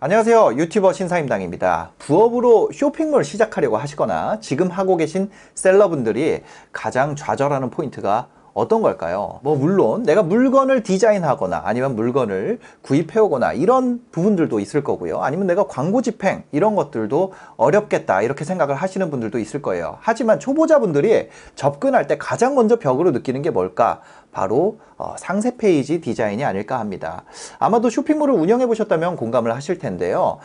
안녕하세요. 유튜버 신사임당입니다. 부업으로 쇼핑몰 시작하려고 하시거나 지금 하고 계신 셀러분들이 가장 좌절하는 포인트가 어떤 걸까요? 물론 내가 물건을 디자인하거나 아니면 물건을 구입해오거나 이런 부분들도 있을 거고요. 아니면 내가 광고 집행 이런 것들도 어렵겠다 이렇게 생각을 하시는 분들도 있을 거예요. 하지만 초보자분들이 접근할 때 가장 먼저 벽으로 느끼는 게 뭘까? 바로 상세 페이지 디자인이 아닐까 합니다. 아마도 쇼핑몰을 운영해 보셨다면 공감을 하실 텐데요.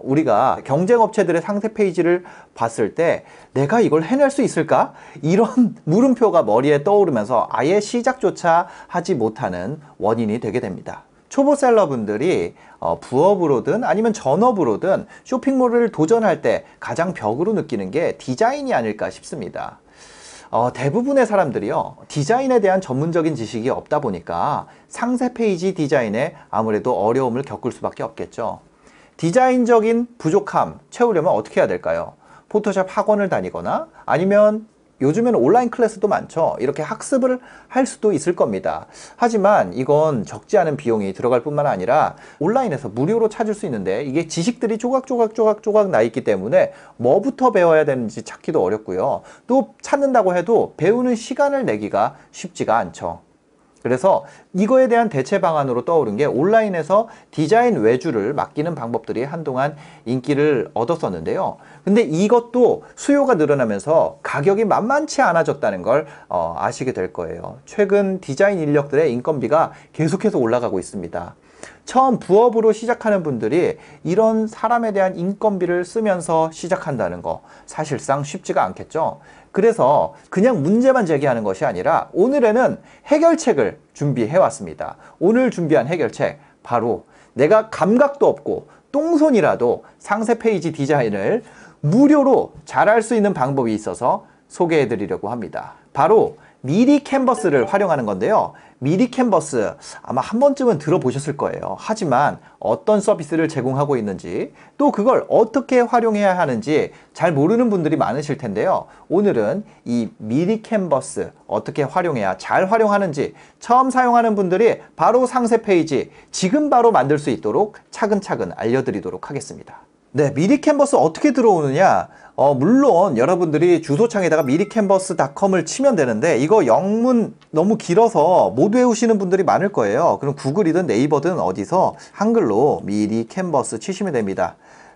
우리가 경쟁 업체들의 상세 페이지를 봤을 때 내가 이걸 해낼 수 있을까? 이런 물음표가 머리에 떠오르면서 아예 시작조차 하지 못하는 원인이 되게 됩니다. 초보 셀러분들이 부업으로든 아니면 전업으로든 쇼핑몰을 도전할 때 가장 벽으로 느끼는 게 디자인이 아닐까 싶습니다. 대부분의 사람들이요, 디자인에 대한 전문적인 지식이 없다 보니까 상세 페이지 디자인에 아무래도 어려움을 겪을 수밖에 없겠죠. 디자인적인 부족함 채우려면 어떻게 해야 될까요? 포토샵 학원을 다니거나 아니면 요즘에는 온라인 클래스도 많죠. 이렇게 학습을 할 수도 있을 겁니다. 하지만 이건 적지 않은 비용이 들어갈 뿐만 아니라 온라인에서 무료로 찾을 수 있는데 이게 지식들이 조각 나 있기 때문에 뭐부터 배워야 되는지 찾기도 어렵고요. 또 찾는다고 해도 배우는 시간을 내기가 쉽지가 않죠. 그래서 이거에 대한 대체 방안으로 떠오른 게 온라인에서 디자인 외주를 맡기는 방법들이 한동안 인기를 얻었었는데요. 근데 이것도 수요가 늘어나면서 가격이 만만치 않아졌다는 걸 아시게 될 거예요. 최근 디자인 인력들의 인건비가 계속해서 올라가고 있습니다. 처음 부업으로 시작하는 분들이 이런 사람에 대한 인건비를 쓰면서 시작한다는 거 사실상 쉽지가 않겠죠. 그래서 그냥 문제만 제기하는 것이 아니라 오늘에는 해결책을 준비해 왔습니다. 오늘 준비한 해결책, 바로 내가 감각도 없고 똥손이라도 상세 페이지 디자인을 무료로 잘할 수 있는 방법이 있어서 소개해 드리려고 합니다. 바로 미리 캔버스를 활용하는 건데요. 미리 캔버스 아마 한 번쯤은 들어보셨을 거예요. 하지만 어떤 서비스를 제공하고 있는지 또 그걸 어떻게 활용해야 하는지 잘 모르는 분들이 많으실 텐데요. 오늘은 이 미리 캔버스 어떻게 활용해야 잘 활용하는지 처음 사용하는 분들이 바로 상세 페이지 지금 바로 만들 수 있도록 차근차근 알려드리도록 하겠습니다. 네, 미리 캔버스 어떻게 들어오느냐? 물론 여러분들이 주소창에다가 미리캔버스.com을 치면 되는데 이거 영문 너무 길어서 못 외우시는 분들이 많을 거예요. 그럼 구글이든 네이버든 어디서 한글로 미리캔버스 치시면 됩니다.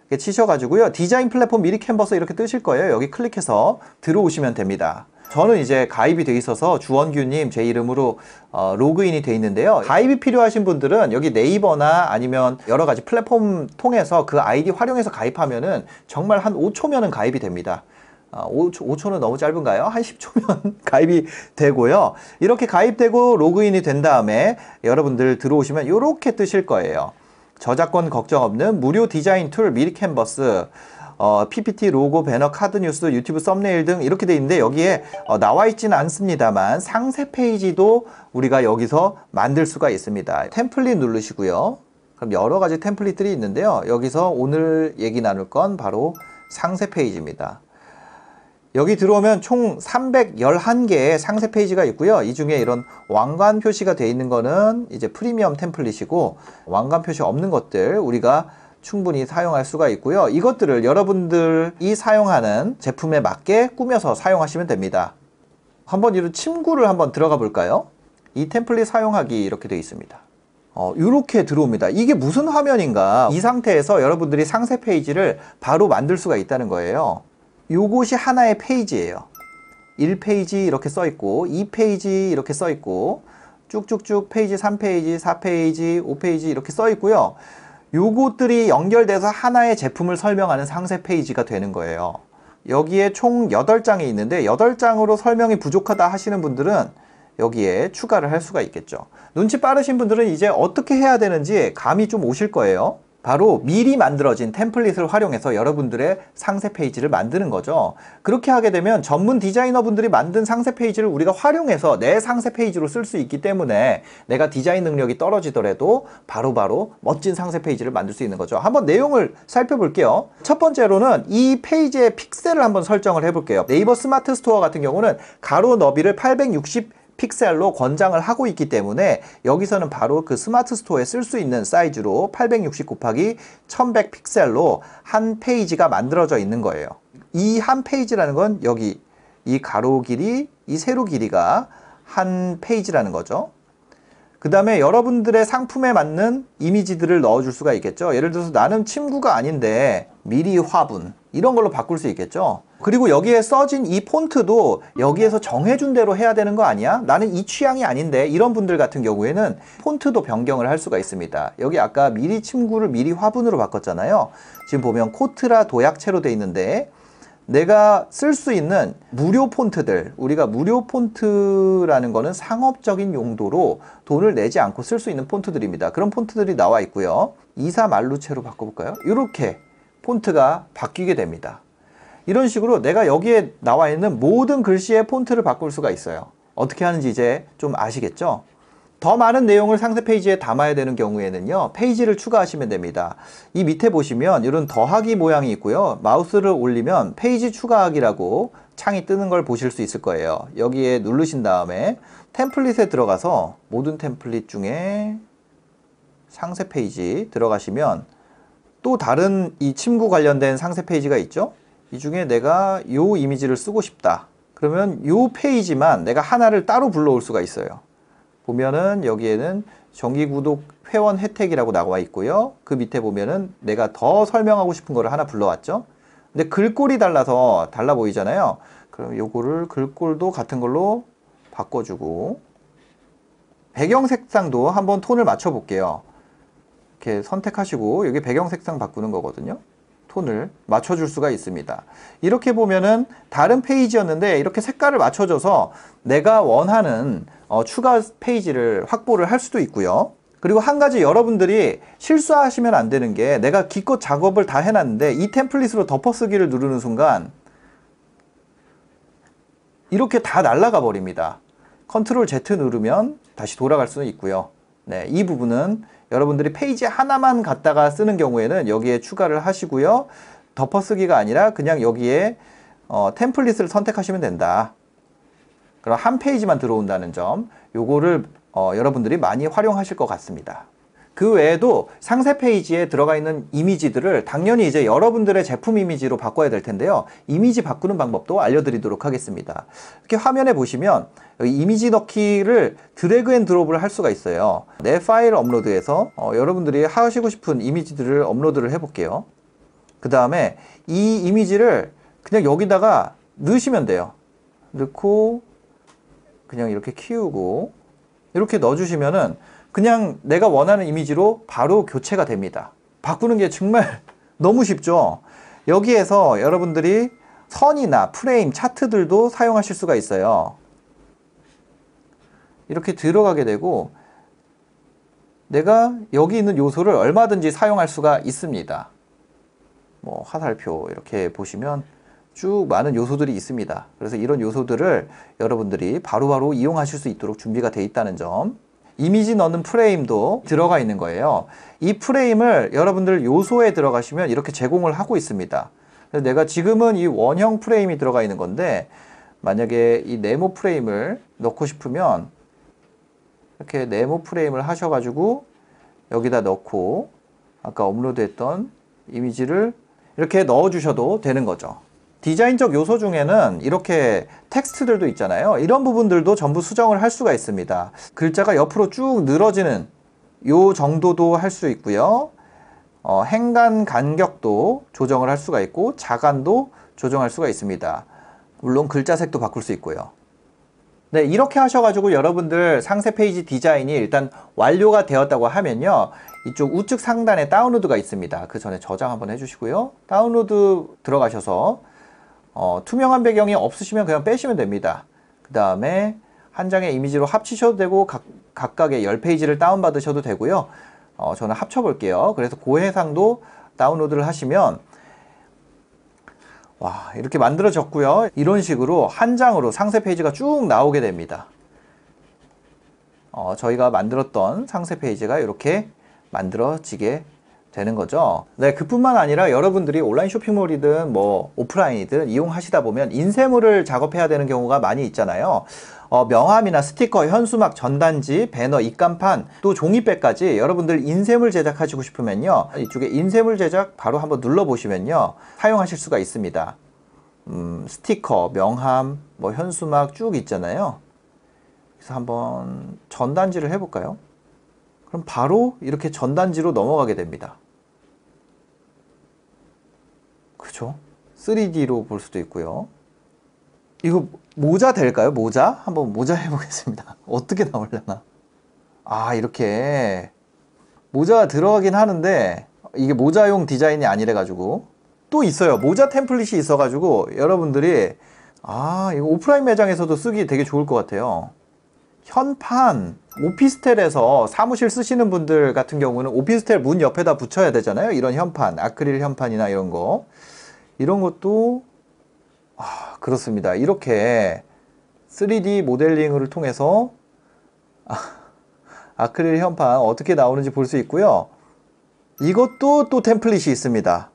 이렇게 치셔가지고요, 디자인 플랫폼 미리캔버스 이렇게 뜨실 거예요. 여기 클릭해서 들어오시면 됩니다. 저는 이제 가입이 돼 있어서 주원규님 제 이름으로 로그인이 돼 있는데요. 가입이 필요하신 분들은 여기 네이버나 아니면 여러 가지 플랫폼 통해서 그 아이디 활용해서 가입하면은 정말 한 5초면은 가입이 됩니다. 5초는 너무 짧은가요? 한 10초면 가입이 되고요. 이렇게 가입되고 로그인이 된 다음에 여러분들 들어오시면 이렇게 뜨실 거예요. 저작권 걱정 없는 무료 디자인 툴 미리캔버스. PPT, 로고, 배너, 카드 뉴스, 유튜브 썸네일 등 이렇게 돼 있는데 여기에 나와 있지는 않습니다만 상세 페이지도 우리가 여기서 만들 수가 있습니다. 템플릿 누르시고요. 그럼 여러 가지 템플릿들이 있는데요. 여기서 오늘 얘기 나눌 건 바로 상세 페이지입니다. 여기 들어오면 총 311개의 상세 페이지가 있고요. 이 중에 이런 왕관 표시가 돼 있는 거는 이제 프리미엄 템플릿이고, 왕관 표시 없는 것들 우리가 충분히 사용할 수가 있고요. 이것들을 여러분들이 사용하는 제품에 맞게 꾸며서 사용하시면 됩니다. 한번 이런 침구를 한번 들어가 볼까요? 이 템플릿 사용하기 이렇게 되어 있습니다. 이렇게 들어옵니다. 이게 무슨 화면인가? 이 상태에서 여러분들이 상세 페이지를 바로 만들 수가 있다는 거예요. 요것이 하나의 페이지예요. 1페이지 이렇게 써 있고 2페이지 이렇게 써 있고 쭉쭉쭉 페이지 3페이지, 4페이지, 5페이지 이렇게 써 있고요. 요것들이 연결돼서 하나의 제품을 설명하는 상세 페이지가 되는 거예요. 여기에 총 8장이 있는데 8장으로 설명이 부족하다 하시는 분들은 여기에 추가를 할 수가 있겠죠. 눈치 빠르신 분들은 이제 어떻게 해야 되는지 감이 좀 오실 거예요. 바로 미리 만들어진 템플릿을 활용해서 여러분들의 상세 페이지를 만드는 거죠. 그렇게 하게 되면 전문 디자이너분들이 만든 상세 페이지를 우리가 활용해서 내 상세 페이지로 쓸 수 있기 때문에 내가 디자인 능력이 떨어지더라도 바로바로 멋진 상세 페이지를 만들 수 있는 거죠. 한번 내용을 살펴볼게요. 첫 번째로는 이 페이지의 픽셀을 한번 설정을 해볼게요. 네이버 스마트 스토어 같은 경우는 가로 너비를 860 픽셀로 권장을 하고 있기 때문에 여기서는 바로 그 스마트 스토어에 쓸 수 있는 사이즈로 860 곱하기 1100 픽셀로 한 페이지가 만들어져 있는 거예요. 이 한 페이지라는 건 여기 이 가로 길이, 이 세로 길이가 한 페이지라는 거죠. 그 다음에 여러분들의 상품에 맞는 이미지들을 넣어줄 수가 있겠죠. 예를 들어서 나는 침구가 아닌데 미리 화분 이런 걸로 바꿀 수 있겠죠. 그리고 여기에 써진 이 폰트도 여기에서 정해준 대로 해야 되는 거 아니야? 나는 이 취향이 아닌데 이런 분들 같은 경우에는 폰트도 변경을 할 수가 있습니다. 여기 아까 미리 침구를 미리 화분으로 바꿨잖아요. 지금 보면 코트라 도약체로 돼 있는데 내가 쓸 수 있는 무료 폰트들, 우리가 무료 폰트라는 거는 상업적인 용도로 돈을 내지 않고 쓸 수 있는 폰트들입니다. 그런 폰트들이 나와 있고요. 이사 말루체로 바꿔볼까요? 이렇게 폰트가 바뀌게 됩니다. 이런 식으로 내가 여기에 나와 있는 모든 글씨의 폰트를 바꿀 수가 있어요. 어떻게 하는지 이제 좀 아시겠죠? 더 많은 내용을 상세 페이지에 담아야 되는 경우에는요, 페이지를 추가하시면 됩니다. 이 밑에 보시면 이런 더하기 모양이 있고요. 마우스를 올리면 페이지 추가하기라고 창이 뜨는 걸 보실 수 있을 거예요. 여기에 누르신 다음에 템플릿에 들어가서 모든 템플릿 중에 상세 페이지 들어가시면 또 다른 이 침구 관련된 상세 페이지가 있죠. 이 중에 내가 요 이미지를 쓰고 싶다. 그러면 요 페이지만 내가 하나를 따로 불러올 수가 있어요. 보면은 여기에는 정기구독 회원 혜택이라고 나와 있고요. 그 밑에 보면은 내가 더 설명하고 싶은 거를 하나 불러왔죠. 근데 글꼴이 달라서 달라 보이잖아요. 그럼 요거를 글꼴도 같은 걸로 바꿔주고 배경 색상도 한번 톤을 맞춰 볼게요. 이렇게 선택하시고 여기 배경 색상 바꾸는 거거든요. 톤을 맞춰줄 수가 있습니다. 이렇게 보면은 다른 페이지였는데 이렇게 색깔을 맞춰줘서 내가 원하는 추가 페이지를 확보를 할 수도 있고요. 그리고 한 가지 여러분들이 실수하시면 안 되는 게 내가 기껏 작업을 다 해놨는데 이 템플릿으로 덮어쓰기를 누르는 순간 이렇게 다 날아가 버립니다. 컨트롤 Z 누르면 다시 돌아갈 수는 있고요. 네, 이 부분은 여러분들이 페이지 하나만 갖다가 쓰는 경우에는 여기에 추가를 하시고요. 덮어쓰기가 아니라 그냥 여기에 템플릿을 선택하시면 된다. 그럼 한 페이지만 들어온다는 점, 요거를 여러분들이 많이 활용하실 것 같습니다. 그 외에도 상세 페이지에 들어가 있는 이미지들을 당연히 이제 여러분들의 제품 이미지로 바꿔야 될 텐데요. 이미지 바꾸는 방법도 알려드리도록 하겠습니다. 이렇게 화면에 보시면 이미지 넣기를 드래그 앤 드롭을 할 수가 있어요. 내 파일 업로드에서 여러분들이 하시고 싶은 이미지들을 업로드를 해볼게요. 그 다음에 이 이미지를 그냥 여기다가 넣으시면 돼요. 넣고 그냥 이렇게 키우고 이렇게 넣어주시면은 그냥 내가 원하는 이미지로 바로 교체가 됩니다. 바꾸는 게 정말 너무 쉽죠. 여기에서 여러분들이 선이나 프레임, 차트들도 사용하실 수가 있어요. 이렇게 들어가게 되고 내가 여기 있는 요소를 얼마든지 사용할 수가 있습니다. 뭐 화살표 이렇게 보시면 쭉 많은 요소들이 있습니다. 그래서 이런 요소들을 여러분들이 바로바로 이용하실 수 있도록 준비가 되어 있다는 점. 이미지 넣는 프레임도 들어가 있는 거예요. 이 프레임을 여러분들 요소에 들어가시면 이렇게 제공을 하고 있습니다. 그래서 내가 지금은 이 원형 프레임이 들어가 있는 건데 만약에 이 네모 프레임을 넣고 싶으면 이렇게 네모 프레임을 하셔가지고 여기다 넣고 아까 업로드했던 이미지를 이렇게 넣어주셔도 되는 거죠. 디자인적 요소 중에는 이렇게 텍스트들도 있잖아요. 이런 부분들도 전부 수정을 할 수가 있습니다. 글자가 옆으로 쭉 늘어지는 요 정도도 할 수 있고요. 행간 간격도 조정을 할 수가 있고 자간도 조정할 수가 있습니다. 물론 글자 색도 바꿀 수 있고요. 네, 이렇게 하셔가지고 여러분들 상세 페이지 디자인이 일단 완료가 되었다고 하면요. 이쪽 우측 상단에 다운로드가 있습니다. 그 전에 저장 한번 해주시고요. 다운로드 들어가셔서 투명한 배경이 없으시면 그냥 빼시면 됩니다. 그 다음에 한 장의 이미지로 합치셔도 되고 각각의 10페이지를 다운받으셔도 되고요. 저는 합쳐볼게요. 그래서 고해상도 다운로드를 하시면 와, 이렇게 만들어졌고요. 이런 식으로 한 장으로 상세 페이지가 쭉 나오게 됩니다. 저희가 만들었던 상세 페이지가 이렇게 만들어지게 되는 거죠. 네, 그뿐만 아니라 여러분들이 온라인 쇼핑몰이든 뭐 오프라인이든 이용하시다 보면 인쇄물을 작업해야 되는 경우가 많이 있잖아요. 명함이나 스티커, 현수막, 전단지, 배너, 입간판, 또 종이백까지 여러분들 인쇄물 제작하시고 싶으면요, 이쪽에 인쇄물 제작 바로 한번 눌러보시면요, 사용하실 수가 있습니다. 스티커, 명함, 뭐 현수막 쭉 있잖아요. 그래서 한번 전단지를 해볼까요? 그럼 바로 이렇게 전단지로 넘어가게 됩니다. 그죠? 3D로 볼 수도 있고요. 이거 모자 될까요? 모자? 한번 모자 해보겠습니다. 어떻게 나오려나? 아, 이렇게 모자가 들어가긴 하는데 이게 모자용 디자인이 아니래가지고 또 있어요. 모자 템플릿이 있어가지고 여러분들이 이거 오프라인 매장에서도 쓰기 되게 좋을 것 같아요. 현판, 오피스텔에서 사무실 쓰시는 분들 같은 경우는 오피스텔 문 옆에다 붙여야 되잖아요. 이런 현판, 아크릴 현판이나 이런 거. 이런 것도 그렇습니다. 이렇게 3D 모델링을 통해서 아크릴 현판 어떻게 나오는지 볼 수 있고요. 이것도 또 템플릿이 있습니다.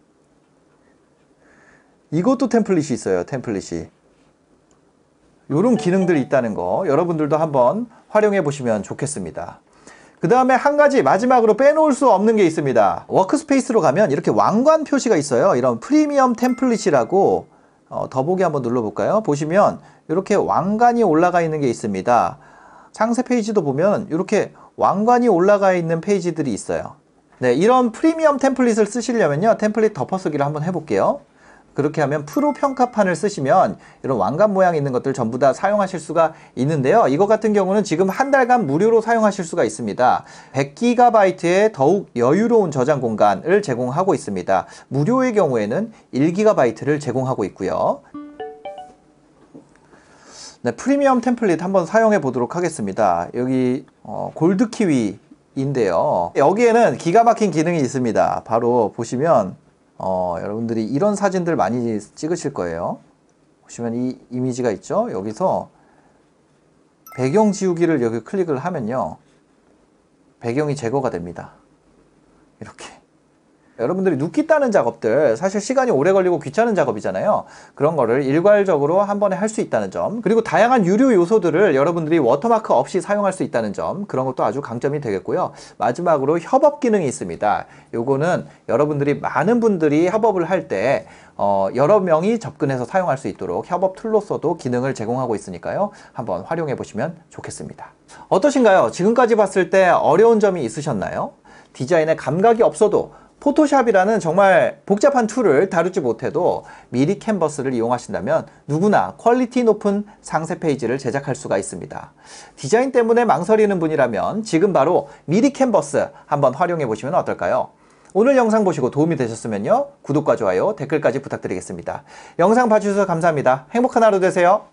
이것도 템플릿이 있어요. 템플릿이. 이런 기능들이 있다는 거 여러분들도 한번 활용해 보시면 좋겠습니다. 그 다음에 한 가지 마지막으로 빼놓을 수 없는 게 있습니다. 워크스페이스로 가면 이렇게 왕관 표시가 있어요. 이런 프리미엄 템플릿이라고 더보기 한번 눌러볼까요? 보시면 이렇게 왕관이 올라가 있는 게 있습니다. 상세 페이지도 보면 이렇게 왕관이 올라가 있는 페이지들이 있어요. 네, 이런 프리미엄 템플릿을 쓰시려면요, 템플릿 덮어쓰기를 한번 해볼게요. 그렇게 하면 프로 평가판을 쓰시면 이런 왕관 모양 있는 것들 전부 다 사용하실 수가 있는데요. 이거 같은 경우는 지금 한 달간 무료로 사용하실 수가 있습니다. 100GB의 더욱 여유로운 저장 공간을 제공하고 있습니다. 무료의 경우에는 1GB를 제공하고 있고요. 네, 프리미엄 템플릿 한번 사용해 보도록 하겠습니다. 여기 골드 키위인데요. 여기에는 기가 막힌 기능이 있습니다. 바로 보시면 여러분들이 이런 사진들 많이 찍으실 거예요. 보시면 이 이미지가 있죠. 여기서 배경 지우기를 여기 클릭을 하면요, 배경이 제거가 됩니다. 이렇게. 여러분들이 눕기 따는 작업들, 사실 시간이 오래 걸리고 귀찮은 작업이잖아요. 그런 거를 일괄적으로 한 번에 할 수 있다는 점, 그리고 다양한 유료 요소들을 여러분들이 워터마크 없이 사용할 수 있다는 점, 그런 것도 아주 강점이 되겠고요. 마지막으로 협업 기능이 있습니다. 요거는 여러분들이 많은 분들이 협업을 할 때 여러 명이 접근해서 사용할 수 있도록 협업 툴로서도 기능을 제공하고 있으니까요. 한번 활용해 보시면 좋겠습니다. 어떠신가요? 지금까지 봤을 때 어려운 점이 있으셨나요? 디자인에 감각이 없어도 포토샵이라는 정말 복잡한 툴을 다루지 못해도 미리 캔버스를 이용하신다면 누구나 퀄리티 높은 상세 페이지를 제작할 수가 있습니다. 디자인 때문에 망설이는 분이라면 지금 바로 미리 캔버스 한번 활용해 보시면 어떨까요? 오늘 영상 보시고 도움이 되셨으면요, 구독과 좋아요, 댓글까지 부탁드리겠습니다. 영상 봐주셔서 감사합니다. 행복한 하루 되세요.